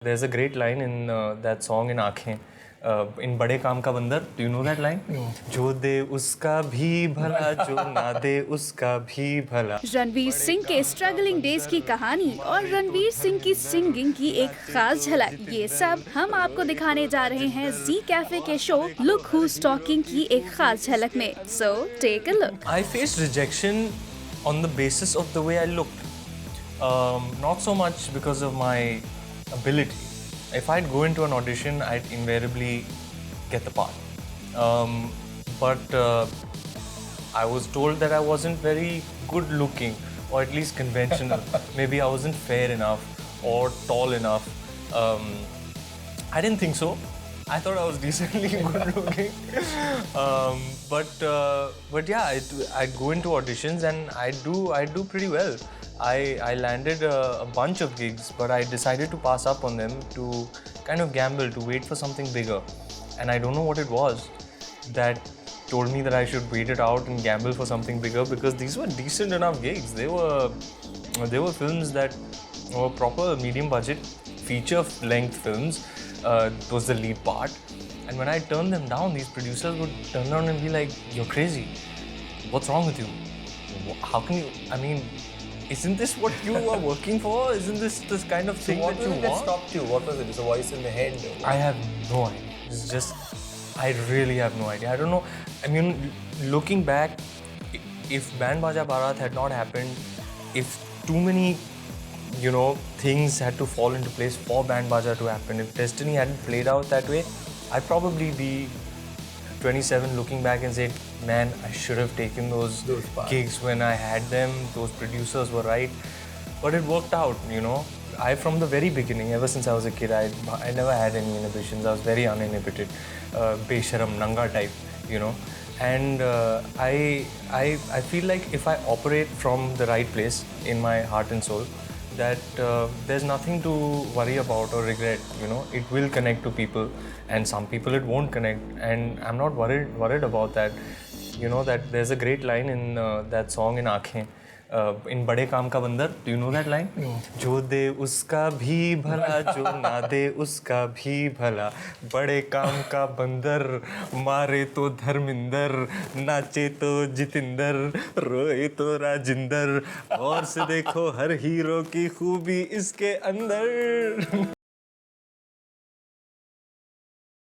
There's a great line in that song in आँखें, in बड़े काम का बंदर. Do you know that line? जो दे उसका भी भला, जो ना दे उसका भी भला. रणवीर सिंह के स्ट्रगलिंग डेज की कहानी और रणवीर सिंह की सिंगिंग की एक खास झलक, ये सब हम आपको दिखाने जा रहे हैं जी कैफे के शो लुक हुज टॉकिंग की एक खास झलक में. So take a look. I faced rejection on the basis of the way I looked. Not so much because of my ability. If I'd go into an audition, I'd invariably get the part. But I was told that I wasn't very good looking, or at least conventional. Maybe I wasn't fair enough or tall enough. I didn't think so. I thought I was decently good looking. But yeah, I'd go into auditions and I'd do pretty well. I landed a bunch of gigs, but I decided to pass up on them to kind of gamble, to wait for something bigger. And I don't know what it was that told me that I should wait it out and gamble for something bigger, because these were decent enough gigs. They were films that were proper medium budget feature length films. It was the lead part, and when I turned them down, these producers would turn around and be like, "You're crazy. What's wrong with you? How can you? I mean, isn't this what you are working for? Isn't this kind of thing that you want?" What stopped you? What was it? It's a voice in the head? I have no idea. It's just, I really have no idea. I don't know. I mean, looking back, if Band Baja Barat had not happened, if too many, things had to fall into place for Band Baja to happen, if destiny hadn't played out that way, I'd probably be 27 looking back and say, man, I should have taken those gigs when I had them. Those producers were right. But it worked out, I, from the very beginning, ever since I was a kid, I never had any inhibitions. I was very uninhibited, besharam, nanga type, And I feel like if I operate from the right place in my heart and soul, that there's nothing to worry about or regret. It will connect to people, and some people it won't connect, and I'm not worried about that. That there's a great line in that song in आँखें, in बड़े काम का बंदर. Do you know that line? जो दे उसका भी भला, जो ना दे उसका भी भला, बड़े काम का बंदर, मारे तो धर्मिंदर, नाचे तो जितेंद्र, रोए तो राजिंदर, और से देखो हर हीरो की खूबी इसके अंदर.